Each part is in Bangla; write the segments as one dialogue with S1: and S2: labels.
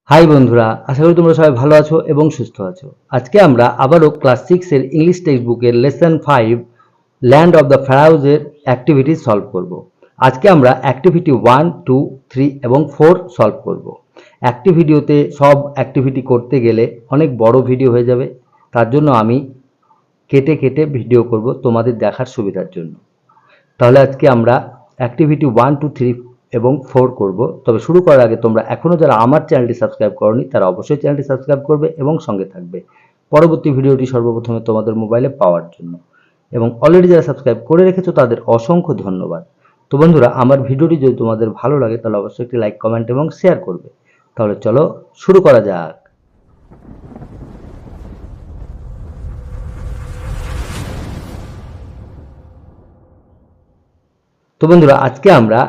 S1: হাই বন্ধুরা, আশা করি তোমরা সবাই ভালো আছো এবং সুস্থ আছো। আজকে আমরা আবারও ক্লাস 6 এর ইংলিশ টেক্সট বুকের লেসন 5 ল্যান্ড অফ দ্য ফ্যারাওজ এর অ্যাক্টিভিটি সলভ করব। আজকে আমরা অ্যাক্টিভিটি 1, 2, 3 এবং 4 সলভ করব। একটি ভিডিওতে সব অ্যাক্টিভিটি করতে গেলে অনেক বড় ভিডিও হয়ে যাবে, তার জন্য আমি কেটে কেটে ভিডিও করব তোমাদের দেখার সুবিধার জন্য। তাহলে আজকে আমরা অ্যাক্টিভিটি 1, 2, 3 এবং 4 করব। তবে শুরু করার আগে তোমরা এখনও যারা আমার চ্যানেলটি সাবস্ক্রাইব করোনি তারা অবশ্যই চ্যানেলটি সাবস্ক্রাইব করবে এবং সঙ্গে থাকবে পরবর্তী ভিডিওটি সর্বপ্রথমে তোমাদের মোবাইলে পাওয়ার জন্য। এবং অলরেডি যারা সাবস্ক্রাইব করে রেখেছো তাদের অসংখ্য ধন্যবাদ। তো বন্ধুরা, আমার ভিডিওটি যদি তোমাদের ভালো লাগে তাহলে অবশ্যই একটি লাইক, কমেন্ট এবং শেয়ার করবে। তাহলে চলো শুরু করা যাক। তো বন্ধুরা, আজকে আমরা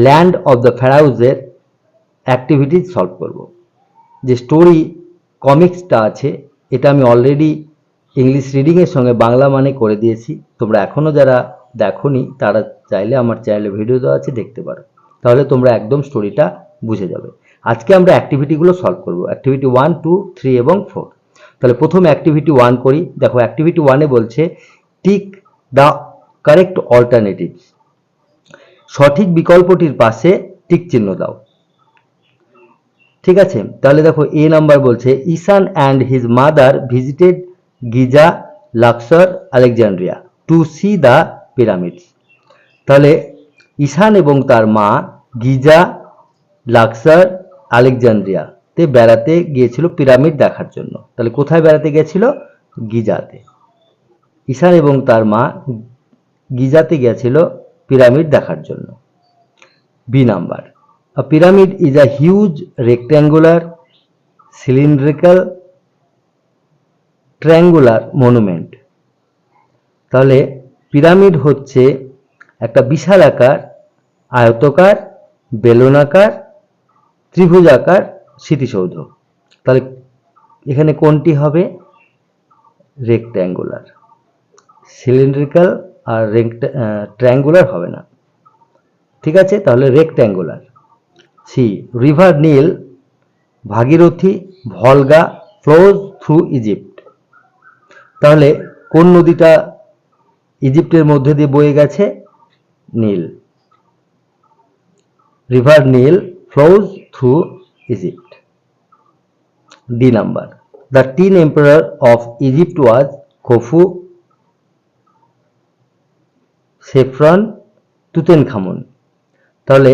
S1: ল্যান্ড অফ দ্য ফ্যারাওজের অ্যাক্টিভিটি সলভ করব। যে স্টোরি কমিক্সটা আছে এটা আমি অলরেডি ইংলিশ রিডিংয়ের সঙ্গে বাংলা মানে করে দিয়েছি। তোমরা এখনও যারা দেখোনি তারা চাইলে আমার চ্যানেলে ভিডিও দেওয়া আছে, দেখতে পারো। তাহলে তোমরা একদম স্টোরিটা বুঝে যাবে। আজকে আমরা অ্যাক্টিভিটিগুলো সলভ করব, অ্যাক্টিভিটি 1, 2, 3 এবং 4। তাহলে প্রথম অ্যাক্টিভিটি 1 করি। দেখো, অ্যাক্টিভিটি 1-এ বলছে টিক দ্য কারেক্ট অল্টারনেটিভস। সঠিক বিকল্পটির পাশে টিক চিহ্ন দাও। ঠিক আছে, তাহলে দেখো এ নাম্বার বলছে Ishaan and his mother visited Giza, Luxor, Alexandria to see the pyramids. তাহলে ঈশান এবং তার মা গিজা, লাক্সার, আলেকজান্ড্রিয়াতে বেড়াতে গিয়েছিল পিরামিড দেখার জন্য। তাহলে কোথায় বেড়াতে গিয়েছিল? গিজাতে। ঈশান এবং তার মা গিজাতে গিয়েছিল পিরামিড দেখার জন্য। B number, a pyramid is a huge rectangular, cylindrical, triangular monument. তাহলে পিরামিড হচ্ছে একটা বিশাল আকার, আয়তাকার, বেলনাকার, ত্রিভুজাকার স্মৃতিসৌধ। তাহলে এখানে কোনটি হবে? রেক্ট্যাঙ্গুলার। সিলিন্ড্রিক্যাল আর ট্রায়াঙ্গুলার হবে না। ঠিক আছে, তাহলে rectangular. C, river Nile, Bhagirathi, Volga flows through Egypt. তাহলে কোন নদীটা ইজিপ্টের মধ্যে দিয়ে বয়ে গেছে? Nile. River Nile flows through Egypt. D number, the teen emperor of Egypt was Khufu, Chephren, Tutankhamun. তাহলে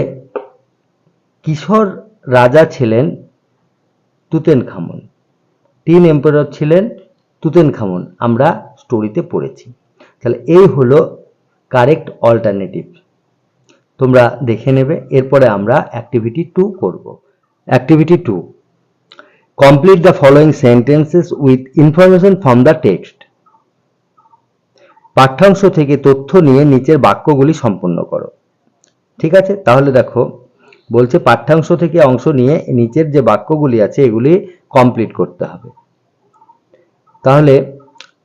S1: কিশোর রাজা ছিলেন তুতেনখামুন, টিন এম্পারার ছিলেন তুতেনখামুন, আমরা স্টোরিতে পড়েছি। তাহলে এই হলো কারেক্ট অল্টারনেটিভ, তোমরা দেখে নেবে। এরপরে আমরা অ্যাক্টিভিটি 2 করব। Activity 2, complete the following sentences with information from the text. পাঠ্যাংশ থেকে তথ্য নিয়ে নিচের বাক্যগুলি সম্পূর্ণ করো। ঠিক আছে, তাহলে দেখো বলছে পাঠ্যাংশ থেকে অংশ নিয়ে নিচের যে বাক্যগুলি আছে এগুলি কমপ্লিট করতে হবে। তাহলে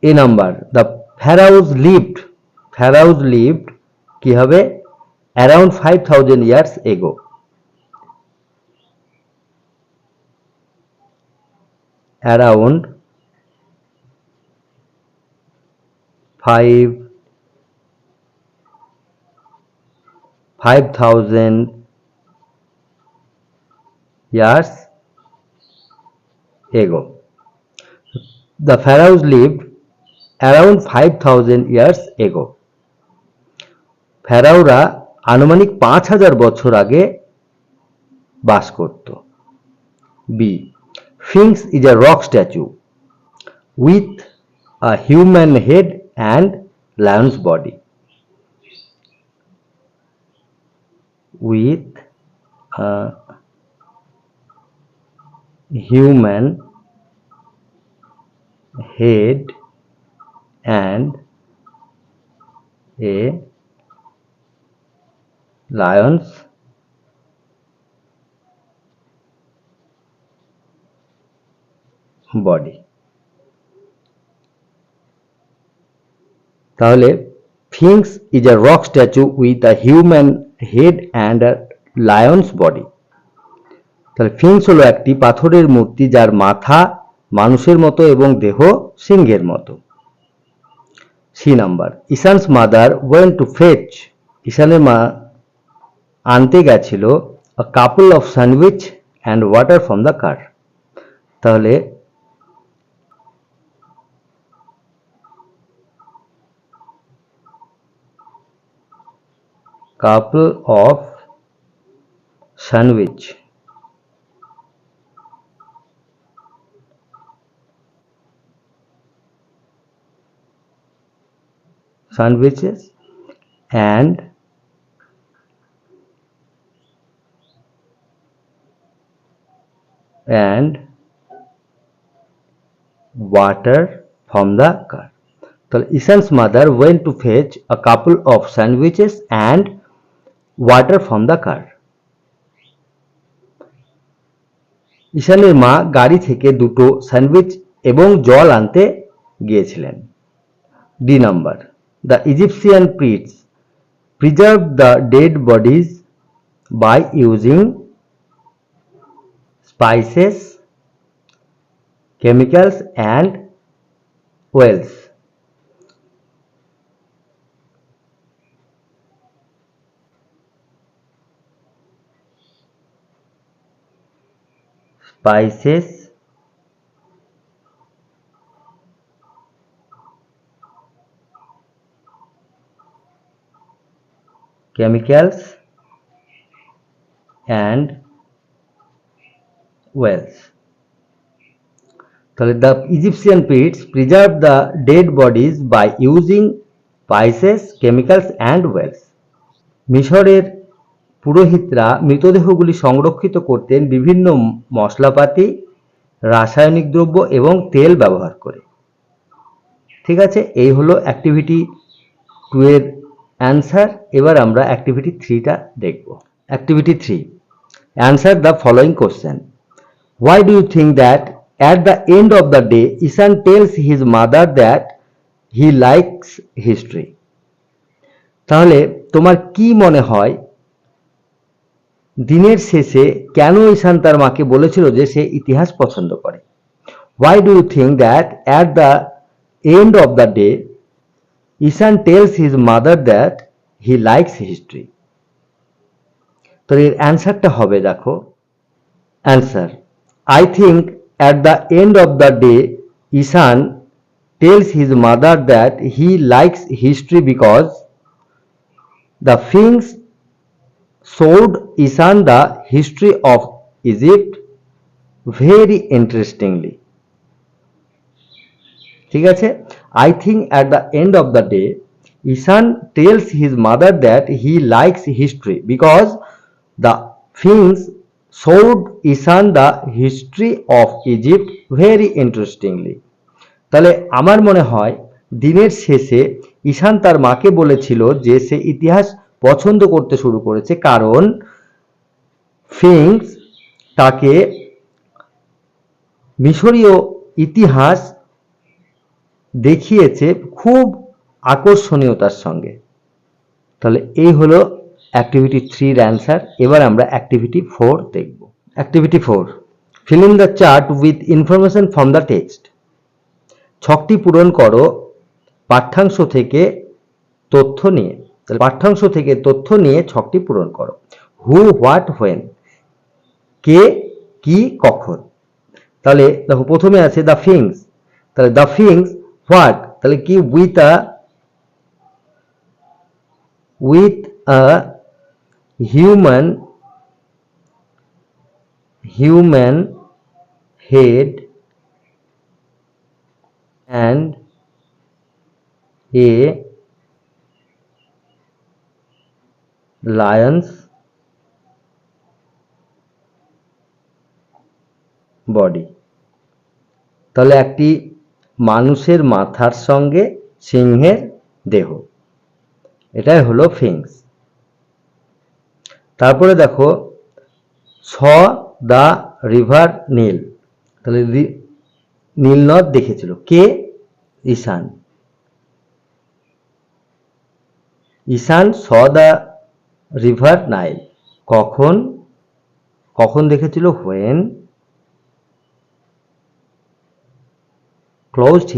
S1: এ নাম্বার, দ্য ফ্যারাওজ লিভড, ফ্যারাওজ লিভড কি হবে? Around 5000 years ago. Around 5000 years ago. The pharaohs lived around 5000 years ago. ফেরাওরা আনুমানিক 5000 বছর আগে বাস করত। B, Sphinx is a rock statue with a human head and lion's body. With a human head and a lion's body. তাহলে Sphinx is a rock statue with a human head and a lion's body. তাহলে ফিংস হলো একটি পাথরের মূর্তি যার মাথা মানুষের মতো এবং দেহ সিংহের মতো। C number, Ishaan's mother went to fetch, ঈশানের মা আনতে গেছিল a couple of sandwich and water from the car. তাহলে couple of sandwiches and water from the car. তাহলে Ishaan's mother went to fetch a couple of sandwiches and water from the car. ঈশানের মা গাড়ি থেকে দুটো স্যান্ডউইচ এবং জল আনতে গিয়েছিলেন। D number, the Egyptian priests preserved the dead bodies by using spices, chemicals and oils. Spices, chemicals and oils. তাহলে the Egyptian priests preserved the dead bodies by using spices, chemicals and oils. মিশরের পুরোহিতরা মৃতদেহগুলি সংরক্ষিত করতেন বিভিন্ন মশলাপাতি, রাসায়নিক দ্রব্য এবং তেল ব্যবহার করে। ঠিক আছে, এই হলো অ্যাক্টিভিটি 2 এর অ্যান্সার। এবার আমরা অ্যাক্টিভিটি 3টা দেখব। Activity 3, answer the following question. Why do you think that at the end of the day Ishan tells his mother that he likes history? তাহলে তোমার কি মনে হয় দিনের শেষে কেন ঈশান তার মাকে বলেছিল যে সে ইতিহাস পছন্দ করে? Why do you think that at the end of the day Ishan tells his mother that he likes history? তো এর অ্যান্সারটা হবে, দেখো answer, I think at the end of the day Ishan tells his mother that he likes history because the Sphinx showed Ishan the history of Egypt very interestingly. ঠিক আছে, I think at the end of the day Ishan tells his mother that he likes history because the Sphinx showed Ishan the history of Egypt very interestingly. তাহলে আমার মনে হয় দিনের শেষে ঈশান তার মাকে বলেছিল যে সে ইতিহাস পছন্দ করতে শুরু করেছে কারণ স্ফিংক্স তাকে মিশরীয় ইতিহাস দেখিয়েছে খুব আকর্ষণীয়তার সঙ্গে। তাহলে এই হলো অ্যাক্টিভিটি 3 এর অ্যান্সার। এবার আমরা অ্যাক্টিভিটি 4 দেখব। Activity 4, fill in the chart with information from the text. ছকটি পূরণ করো পাঠ্যাংশ থেকে তথ্য নিয়ে। তাহলে পাঠ্যাংশ থেকে তথ্য নিয়ে ছকটি পূরণ করো। হু, হোয়াট, হোয়েন, কে, কি, কখন। তাহলে দেখো প্রথমে আছে দ্য ফিংস, তাহলে দ্য ফিংস হোয়াট, তাহলে কি, with a human head and a lion's body. তাহলে একটি মানুষের মাথার সঙ্গে সিংহের দেহ, এটাই হলো ফিংস। তারপরে দেখো স দা রিভার নীল, তাহলে নীল নদ দেখেছিল, কে, ঈশান। ঈশান স দা রিভার নাইল, কখন, কখন দেখেছিল? when closed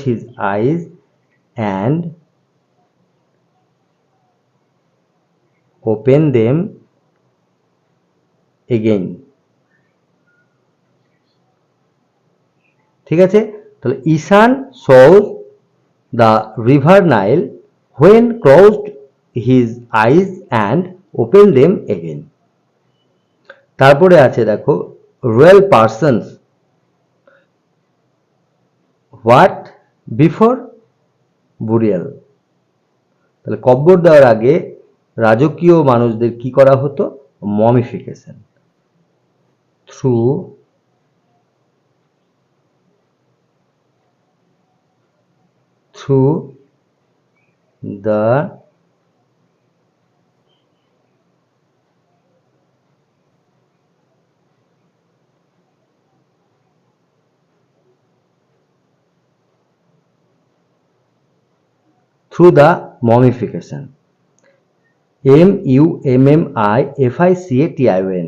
S1: his eyes and open them again. ঠিক আছে, তাহলে ঈশান saw the river Nile when closed his eyes and opened them again. তারপরে আছে দেখো royal persons what before burial. তাহলে কব্বর দেওয়ার আগে রাজকীয় মানুষদের কি করা হতো? Mummification through the mummification. mummification.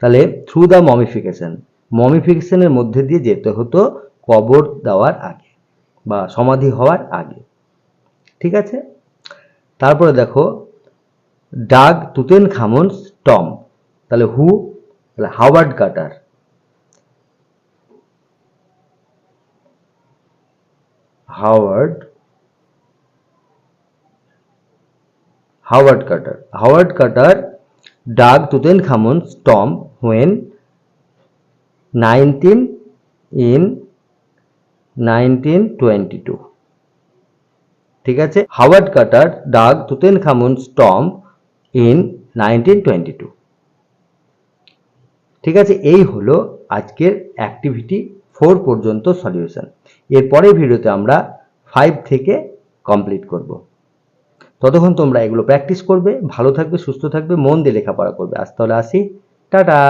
S1: তাহলে থ্রু দ্য মমিফিকেশন, মমিফিকেশনের মধ্যে দিয়ে যেতে হতো কবর দেওয়ার আগে বা সমাধি হওয়ার আগে। ঠিক আছে, তারপরে দেখো ডাগ তুতেনখামুনস টম্ব, তাহলে হু, তাহলে Howard Carter. Howard Carter dug Tutankhamun's tomb when 1922. ঠিক আছে, Howard Carter dug Tutankhamun's tomb in 1922। ঠিক আছে, এই হলো আজকের অ্যাক্টিভিটি 4 পর্যন্ত সলিউশন। এর পরের ভিডিওতে আমরা 5 থেকে কমপ্লিট করব। ততক্ষণ তোমরা এগুলো প্র্যাকটিস করবে, ভালো থাকবে, সুস্থ থাকবে, মন দিয়ে লেখাপড়া করবে। আজ তাহলে আসি, টাটা।